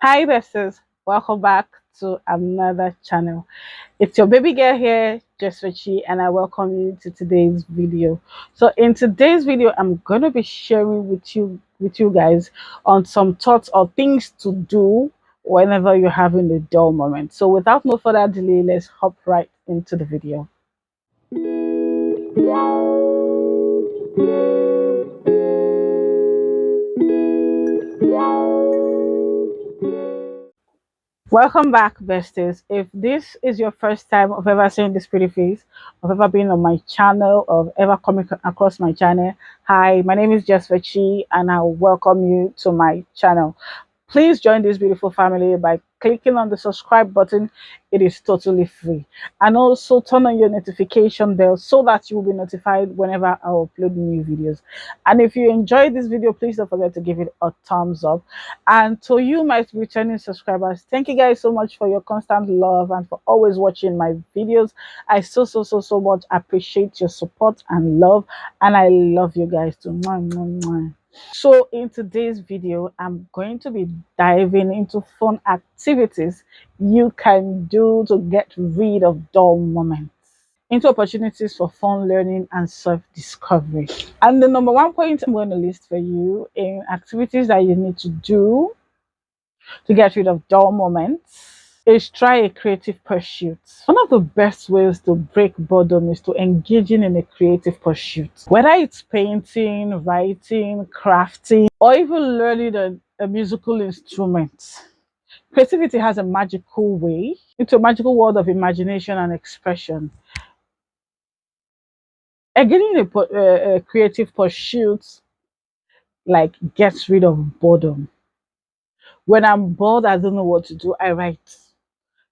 Hi besties, welcome back to another channel. It's your baby girl here, IAMJESSFECHI, and I welcome you to today's video. So in today's video, I'm gonna be sharing with you guys on some thoughts or things to do whenever you're having a dull moment. So without no further delay, let's hop right into the video. Welcome back, besties. If this is your first time of ever seeing this pretty face, of ever being on my channel, of ever coming across my channel, hi, my name is IAMJESSFECHI, and I welcome you to my channel. Please join this beautiful family by clicking on the subscribe button. It is totally free. And also turn on your notification bell so that you will be notified whenever I upload new videos. And if you enjoyed this video, please don't forget to give it a thumbs up. And to you, my returning subscribers, thank you guys so much for your constant love and for always watching my videos. I so much appreciate your support and love. And I love you guys too. Mwah, mwah, mwah. So in today's video, I'm going to be diving into fun activities you can do to get rid of dull moments, into opportunities for fun learning and self-discovery. And the number one point I'm going to list for you in activities that you need to do to get rid of dull moments is try a creative pursuit. One of the best ways to break boredom is to engaging in a creative pursuit. Whether it's painting, writing, crafting, or even learning a musical instrument. Creativity has a magical way. It's a magical world of imagination and expression. Engaging in a creative pursuit like gets rid of boredom. When I'm bored, I don't know what to do. I write.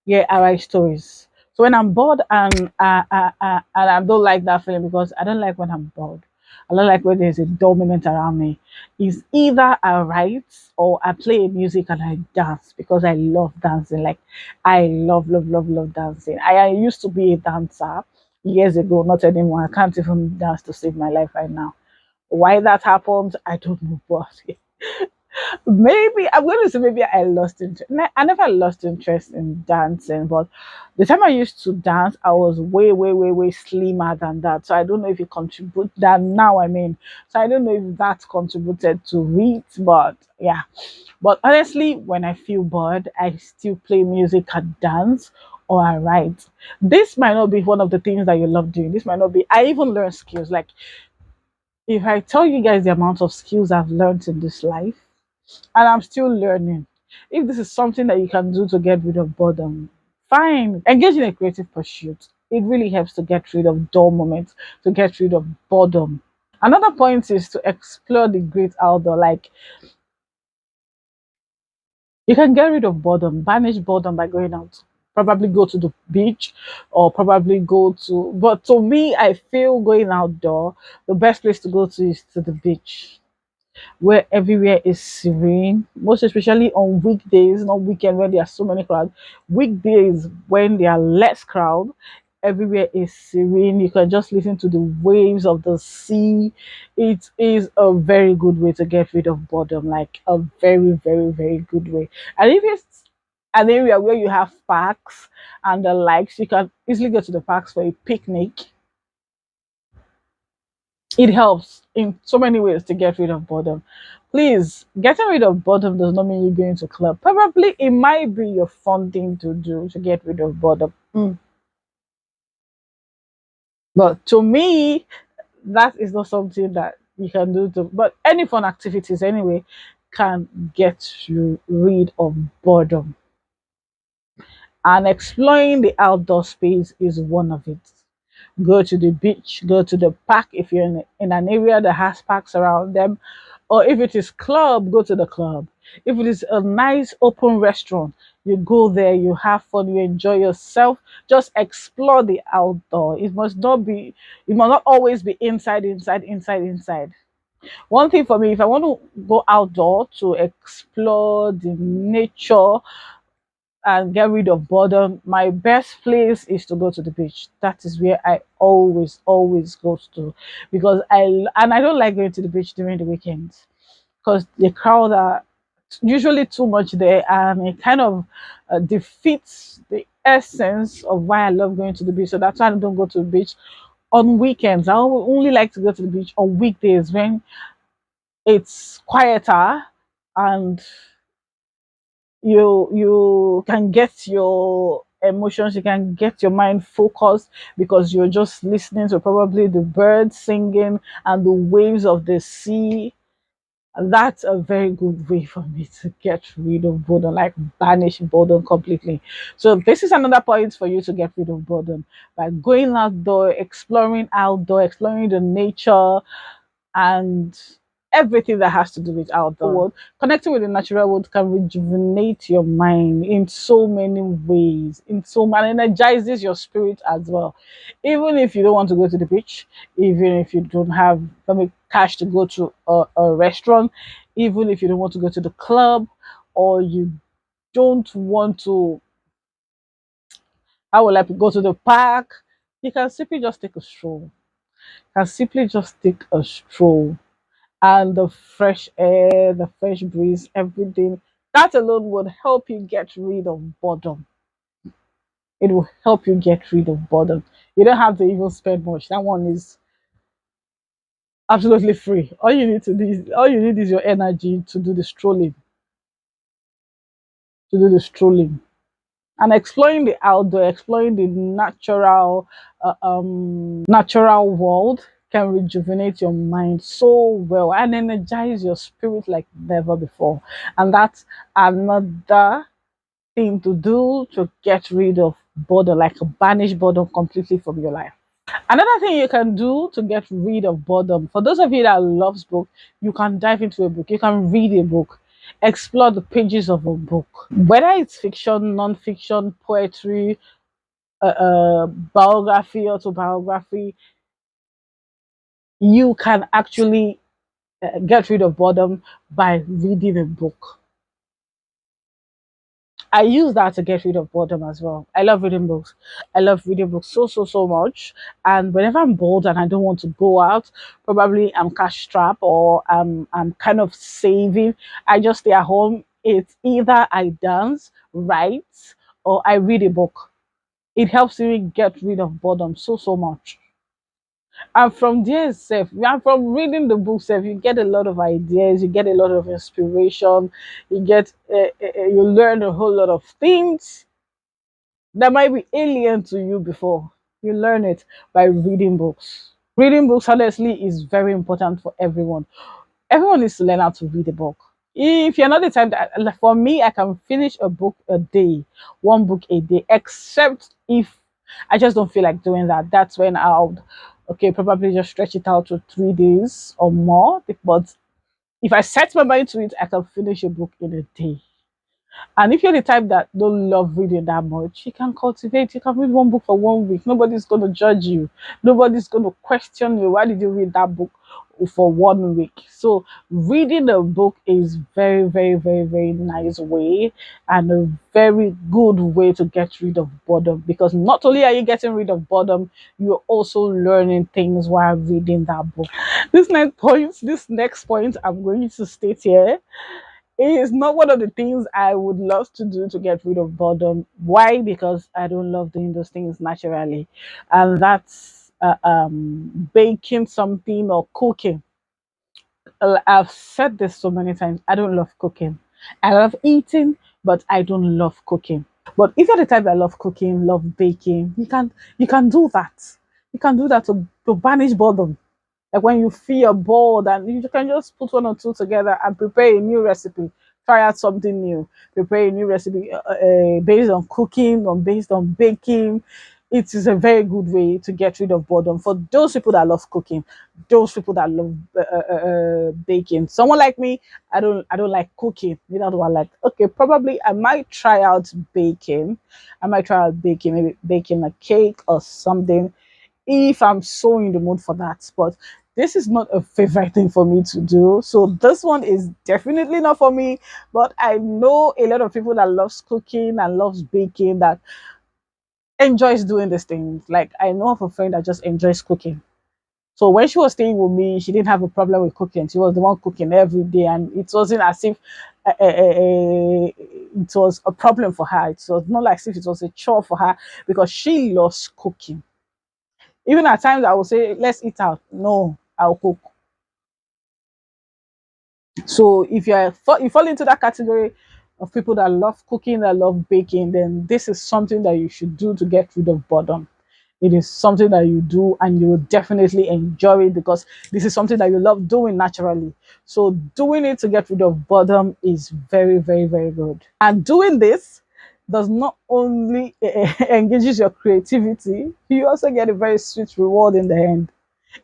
Yeah, I write stories. So when I'm bored and I don't like that feeling because I don't like when I'm bored. I don't like when there's a dull moment around me. Is either I write or I play music and I dance because I love dancing. Like I love dancing. I used to be a dancer years ago, not anymore. I can't even dance to save my life right now. Why that happened, I don't know. But maybe I'm going to say maybe I lost interest. I never lost interest in dancing, but the time I used to dance, I was way slimmer than that. So I don't know if it contribute that now. I mean, so I don't know if that contributed to it, but yeah. But honestly, when I feel bored, I still play music and dance or I write. This might not be one of the things that you love doing. This might not be. I even learn skills. Like if I tell you guys the amount of skills I've learned in this life and I'm still learning. If this is something that you can do to get rid of boredom, fine. Engage in a creative pursuit. It really helps to get rid of dull moments, to get rid of boredom. Another point is to explore the great outdoor. Like you can get rid of boredom, banish boredom by going out. Probably go to the beach or probably go to, but to me, I feel going outdoor, the best place to go to is to the beach where everywhere is serene, most especially on weekdays, not weekend when there are so many crowds. Weekdays when there are less crowd, everywhere is serene. You can just listen to the waves of the sea. It is a very good way to get rid of boredom, like a very good way. And if it's an area where you have parks and the likes, you can easily go to the parks for a picnic. It helps in so many ways to get rid of boredom. Please, getting rid of boredom does not mean you're going to club. Probably it might be your fun thing to do to get rid of boredom. But to me, that is not something that you can do to, but any fun activities anyway can get you rid of boredom. And exploring the outdoor space is one of it. Go to the beach, go to the park if you're in an area that has parks around them, or if it is club, go to the club. If it is a nice open restaurant, you go there, you have fun, you enjoy yourself. Just explore the outdoor. It must not always be inside. One thing for me, if I want to go outdoor to explore the nature and get rid of boredom, my best place is to go to the beach. That is where I always go to, because I don't like going to the beach during the weekends because the crowd are usually too much there, and it kind of defeats the essence of why I love going to the beach. So that's why I don't go to the beach on weekends. I only like to go to the beach on weekdays when it's quieter and you can get your emotions, you can get your mind focused because you're just listening to probably the birds singing and the waves of the sea. That's a very good way for me to get rid of boredom, like banish boredom completely. So this is another point for you to get rid of boredom by going outdoor, exploring the nature, and everything that has to do with outdoor world. Connecting with the natural world can rejuvenate your mind in so many ways, and energizes your spirit as well. Even if you don't want to go to the beach, even if you don't have cash to go to a restaurant, even if you don't want to go to the club, or you don't want to, I would like to go to the park, you can simply just take a stroll. You can simply just take a stroll, and the fresh air, the fresh breeze, everything, that alone would help you get rid of boredom. It will help you get rid of boredom. You don't have to even spend much. That one is absolutely free. All you need is your energy to do the strolling, and exploring the outdoor, exploring the natural world can rejuvenate your mind so well and energize your spirit like never before. And that's another thing to do to get rid of boredom, like banish boredom completely from your life. Another thing you can do to get rid of boredom, for those of you that loves book, you can dive into a book. You can read a book, explore the pages of a book, whether it's fiction, non-fiction, poetry, biography, autobiography. You can actually get rid of boredom by reading a book. I use that to get rid of boredom as well. I love reading books. I love reading books so much. And whenever I'm bored and I don't want to go out, probably I'm cash strapped or I'm kind of saving. I just stay at home. It's either I dance, write, or I read a book. It helps me get rid of boredom so much. And from there itself, and from reading the book self, you get a lot of ideas, you get a lot of inspiration, you learn a whole lot of things that might be alien to you before. You learn it by reading books. Reading books, honestly, is very important for everyone. Everyone needs to learn how to read a book. If you're not the type that, like, for me, I can finish a book a day, one book a day, except if I just don't feel like doing that. That's when I'll, okay, probably just stretch it out to 3 days or more. But if I set my mind to it, I can finish a book in a day. And if you're the type that don't love reading that much, you can cultivate. You can read one book for 1 week. Nobody's going to judge you. Nobody's going to question you. Why did you read that book for 1 week? So reading a book is very nice way and a very good way to get rid of boredom, because not only are you getting rid of boredom, you're also learning things while reading that book. This next point I'm going to state here, it is not one of the things I would love to do to get rid of boredom. Why? Because I don't love doing those things naturally. And that's baking something or cooking. I've said this so many times. I don't love cooking. I love eating, but I don't love cooking. But if you're the type that love cooking, love baking, you can do that. You can do that to banish boredom. Like when you feel bored and you can just put one or two together and prepare a new recipe, try out something new, prepare a new recipe based on cooking or based on baking. It is a very good way to get rid of boredom for those people that love cooking, those people that love baking. Someone like me, I don't like cooking. Neither do I like. Okay, probably I might try out baking. I might try out baking, maybe baking a cake or something if I'm so in the mood for that. But this is not a favorite thing for me to do. So this one is definitely not for me. But I know a lot of people that loves cooking and loves baking that enjoys doing these things. Like I know of a friend that just enjoys cooking. So when she was staying with me, she didn't have a problem with cooking. She was the one cooking every day, and it wasn't as if it was a problem for her. It was not like as if it was a chore for her because she loves cooking. Even at times, I would say, "Let's eat out." No, I'll cook. So if you fall into that category of people that love cooking, that love baking, then this is something that you should do to get rid of boredom. It is something that you do and you will definitely enjoy it because this is something that you love doing naturally. So doing it to get rid of boredom is very, very, very good. And doing this does not only engages your creativity, you also get a very sweet reward in the end,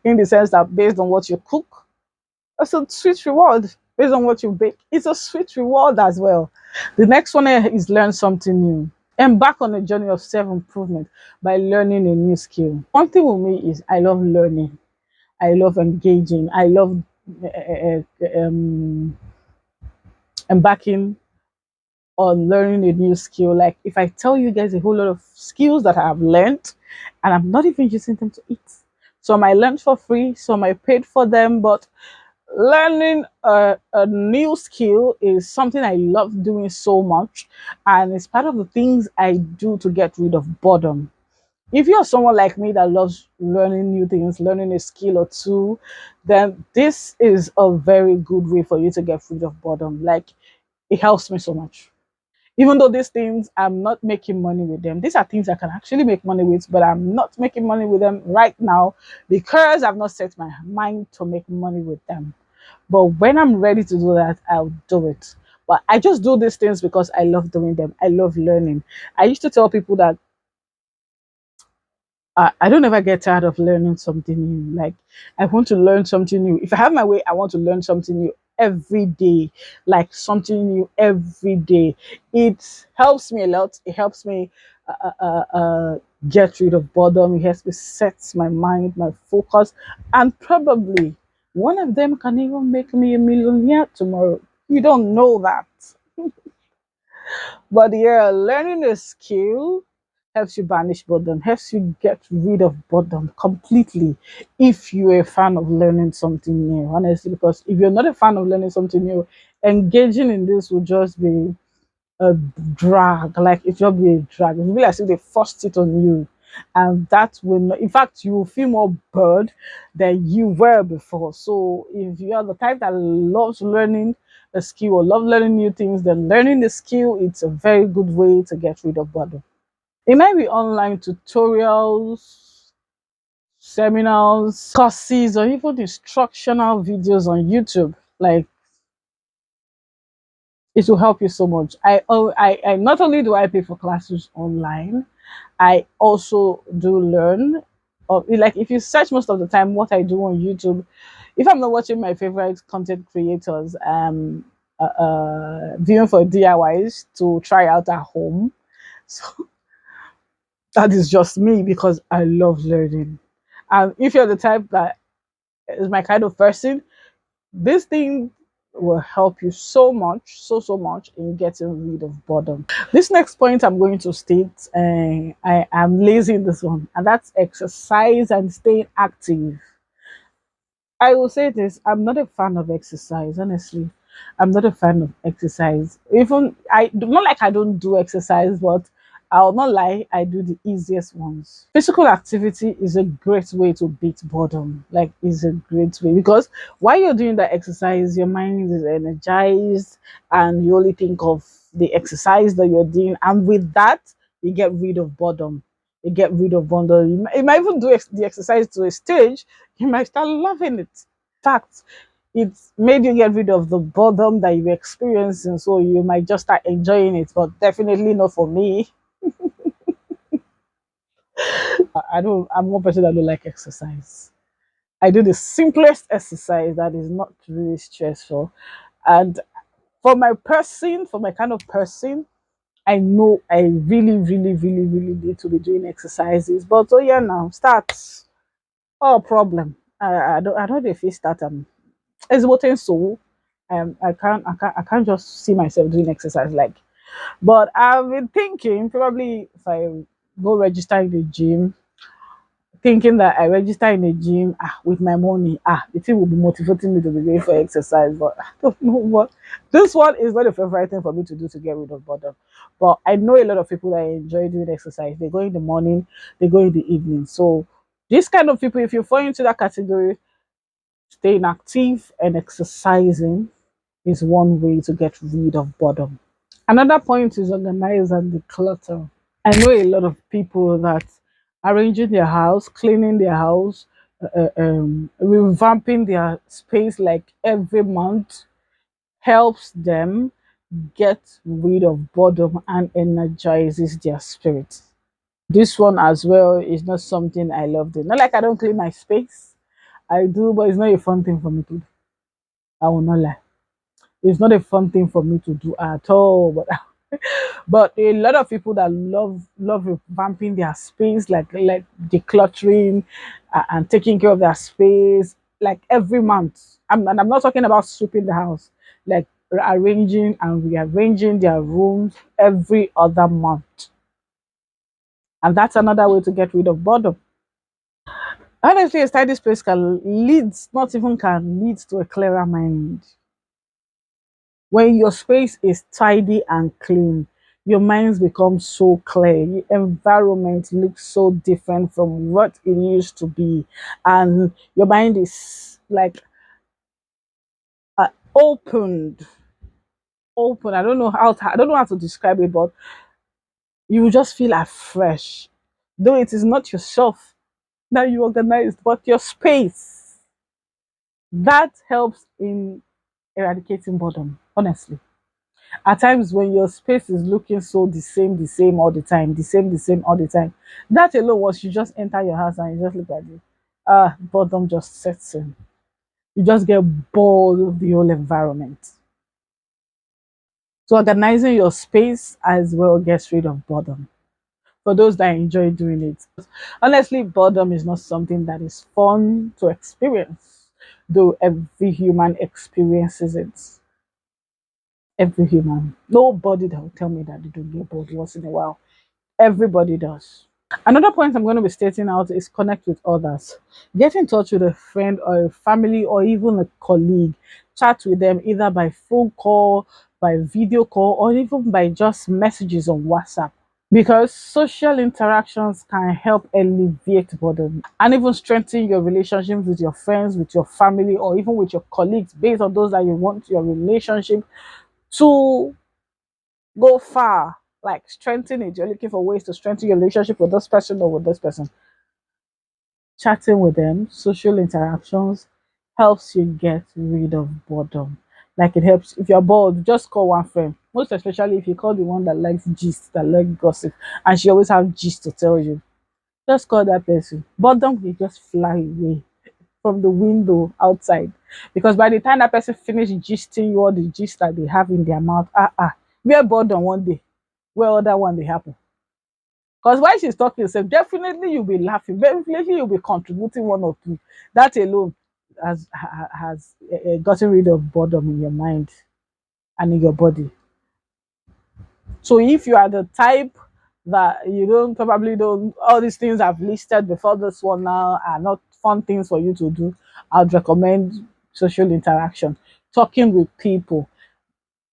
in the sense that based on what you cook, it's a sweet reward. Based on what you bake, it's a sweet reward as well. The next one is learn something new. Embark on a journey of self-improvement by learning a new skill. One thing with me is I love learning. I love engaging. I love embarking on learning a new skill. Like if I tell you guys a whole lot of skills that I have learned and I'm not even using them to eat. Some I learned for free, some I paid for them, but learning a new skill is something I love doing so much, and it's part of the things I do to get rid of boredom. If you're someone like me that loves learning new things, learning a skill or two, then this is a very good way for you to get rid of boredom. Like it helps me so much. Even though these things I'm not making money with them, these are things I can actually make money with, but I'm not making money with them right now because I've not set my mind to make money with them. But when I'm ready to do that, I'll do it. But I just do these things because I love doing them. I love learning. I used to tell people that I don't ever get tired of learning something new. Like, I want to learn something new. If I have my way, I want to learn something new every day, like something new every day. It helps me a lot. It helps me get rid of boredom. It helps me set my mind, my focus, and probably one of them can even make me a millionaire tomorrow. You don't know that. But yeah, learning a skill helps you banish boredom, helps you get rid of boredom completely if you're a fan of learning something new, honestly. Because if you're not a fan of learning something new, engaging in this will just be a drag. Like it will be a drag. It will be like if they forced it on you. And that will not, in fact, you will feel more bored than you were before. So if you are the type that loves learning a skill or love learning new things, then learning the skill, it's a very good way to get rid of boredom. It might be online tutorials, seminars, courses, or even instructional videos on YouTube. Like it will help you so much. I not only do I pay for classes online, I also do learn. Or like if you search most of the time what I do on YouTube, if I'm not watching my favorite content creators, viewing for DIYs to try out at home. So that is just me because I love learning. And if you're the type that is my kind of person, this thing will help you so much, so much in getting rid of boredom. This next point I'm going to state, I am lazy in this one, and that's exercise and staying active. I will say this: I'm not a fan of exercise, honestly. I'm not a fan of exercise. Even I not like I don't do exercise, but I'll not lie, I do the easiest ones. Physical activity is a great way to beat boredom. Like is a great way because while you're doing that exercise, your mind is energized and you only think of the exercise that you're doing, and with that, you get rid of boredom. You get rid of boredom. You might even do the exercise to a stage you might start loving it. In fact, it's made you get rid of the boredom that you were experiencing, so you might just start enjoying it. But definitely not for me. I don't. I'm one person that don't like exercise. I do the simplest exercise that is not really stressful, and for my kind of person, I know I really, really, really, really need to be doing exercises. But oh yeah, now start. Oh problem. I don't know if it start it's what so I can't just see myself doing exercise like, but I've been thinking probably if I go register in the gym, thinking that I register in a gym with my money. The thing will be motivating me to be going for exercise, but I don't know what. This one is not a favorite thing for me to do to get rid of boredom. But I know a lot of people that enjoy doing exercise. They go in the morning, they go in the evening. So this kind of people, if you fall into that category, staying active and exercising is one way to get rid of boredom. Another point is organize and declutter. I know a lot of people that arranging their house, cleaning their house, revamping their space like every month helps them get rid of boredom and energizes their spirit. This one as well is not something I love doing. Not like I don't clean my space. I do, but it's not a fun thing for me to do. I will not lie. It's not a fun thing for me to do at all. But a lot of people that love revamping their space, like decluttering and taking care of their space, like every month. And I'm not talking about sweeping the house, like arranging and rearranging their rooms every other month. And that's another way to get rid of boredom. Honestly, a tidy space can lead, not even can lead to a clearer mind. When your space is tidy and clean, your minds become so clear. Your environment looks so different from what it used to be, and your mind is like opened. Open. I don't know how to describe it, but you will just feel afresh. Though it is not yourself that you organized, but your space. That helps in eradicating boredom. Honestly. At times when your space is looking so the same all the time, the same all the time, that alone, once you just enter your house and you just look at it, boredom just sets in. You just get bored of the whole environment. So organizing your space as well gets rid of boredom. For those that enjoy doing it. Honestly, boredom is not something that is fun to experience, though every human experiences it. Every human. Nobody that will tell me that they don't get bored once in a while. Everybody does. Another point I'm going to be stating out is connect with others. Get in touch with a friend or a family or even a colleague. Chat with them either by phone call, by video call, or even by just messages on WhatsApp. Because social interactions can help alleviate boredom and even strengthen your relationships with your friends, with your family, or even with your colleagues based on those that you want your relationship to go far, like strengthen it. You're looking for ways to strengthen your relationship with this person or with this person. Chatting with them, social interactions helps you get rid of boredom. Like it helps if you're bored, just call one friend. Most especially if you call the one that likes gist, that likes gossip, and she always have gist to tell you. Just call that person. Boredom will just fly away from the window outside. Because by the time that person finish gisting you all the gist that they have in their mouth, we're bored on one day. Where other one they happen. Because while she's talking, so definitely you'll be laughing. Definitely you'll be contributing one or two. That alone has gotten rid of boredom in your mind and in your body. So if you are the type that you don't probably don't all these things I've listed before this one now are not fun things for you to do, I'd recommend social interaction, talking with people,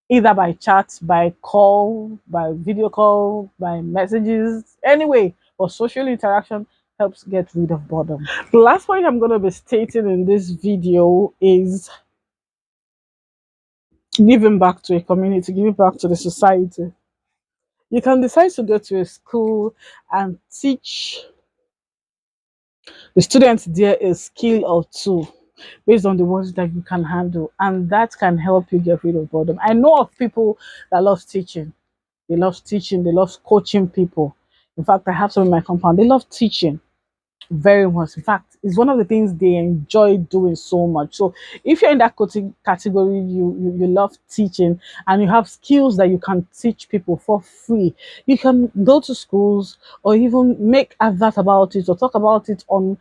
either by chat, by call, by video call, by messages, anyway. But social interaction helps get rid of boredom. The last point I'm going to be stating in this video is giving back to a community, giving back to the society. You can decide to go to a school and teach the students there a skill or two based on the ones that you can handle, and that can help you get rid of boredom. I know of people that love teaching. They love teaching, they love coaching people. In fact, I have some in my compound. They love teaching very much. In fact, it's one of the things they enjoy doing so much. So if you're in that category, you love teaching and you have skills that you can teach people for free, you can go to schools or even make advert about it or talk about it on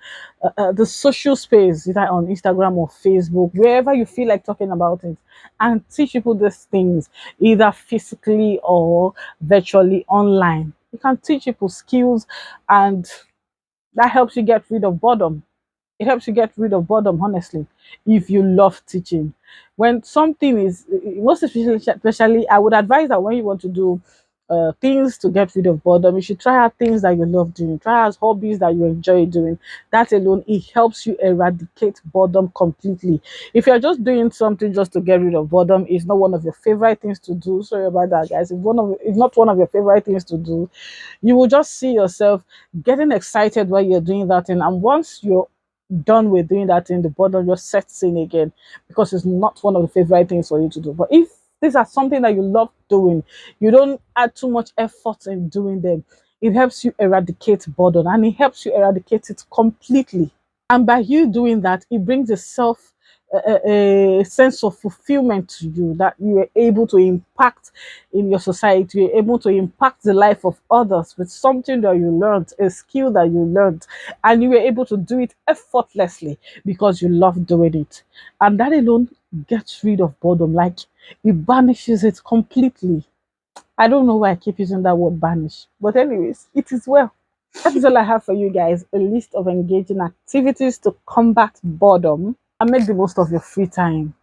the social space, either on Instagram or Facebook, wherever you feel like talking about it, and teach people these things, either physically or virtually online. You can teach people skills and That helps you get rid of boredom. It helps you get rid of boredom, honestly, if you love teaching. When something is, most especially, I would advise that when you want to do things to get rid of boredom, you should try out things that you love doing, try out hobbies that you enjoy doing. That alone, it helps you eradicate boredom completely. If you're just doing something just to get rid of boredom, it's not one of your favorite things to do. Sorry about that, guys. If not one of your favorite things to do, you will just see yourself getting excited while you're doing that thing. And once you're done with doing that thing, the boredom just sets in again because it's not one of the favorite things for you to do. But if these are something that you love doing, you don't add too much effort in doing them, it helps you eradicate boredom and it helps you eradicate it completely. And by you doing that, it brings a a sense of fulfillment to you, that you are able to impact in your society, you're able to impact the life of others with something that you learned, a skill that you learned, and you were able to do it effortlessly because you love doing it. And that alone gets rid of boredom, like it banishes it completely. I don't know why I keep using that word banish, but anyways, it is well. That is all I have for you guys, a list of engaging activities to combat boredom and make the most of your free time.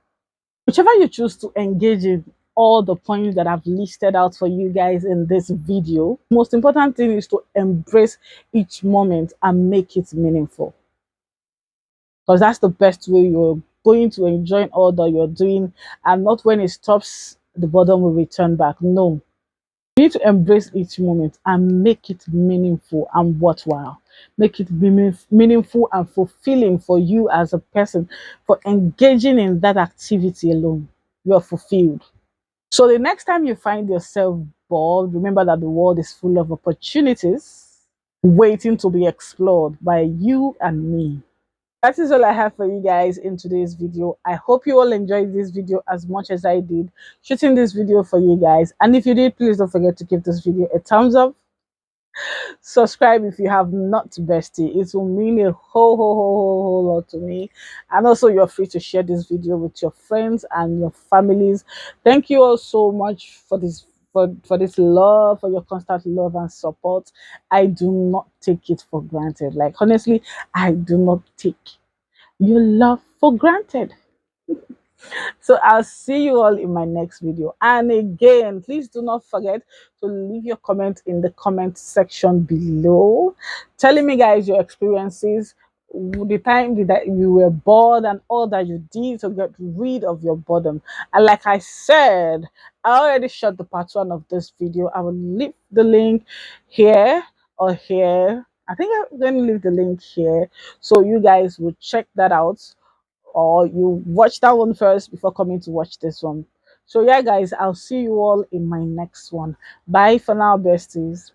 Whichever you choose to engage in, all the points that I've listed out for you guys in this video, most important thing is to embrace each moment and make it meaningful, because that's the best way you're going to enjoy all that you're doing, and not when it stops, the boredom will return back. No, you need to embrace each moment and make it meaningful and worthwhile. Make it be meaningful and fulfilling for you as a person. For engaging in that activity alone, you're fulfilled. So the next time you find yourself bored, remember that the world is full of opportunities waiting to be explored by you and me. That is all I have for you guys in today's video. I hope you all enjoyed this video as much as I did shooting this video for you guys. And if you did, please don't forget to give this video a thumbs up. Subscribe if you have not, bestie. It will mean a whole lot to me. And also, you're free to share this video with your friends and your families. Thank you all so much for this, for this love, for your constant love and support. I do not take it for granted. Like, honestly, I do not take your love for granted. So I'll see you all in my next video. And again, please do not forget to leave your comment in the comment section below, telling me, guys, your experiences, the time that you were bored and all that you did to get rid of your boredom. And like I said, I already shot the part one of this video. I will leave the link here or here. I think I'm going to leave the link here so you guys will check that out, or you watch that one first before coming to watch this one. So yeah, guys, I'll see you all in my next one. Bye for now, besties.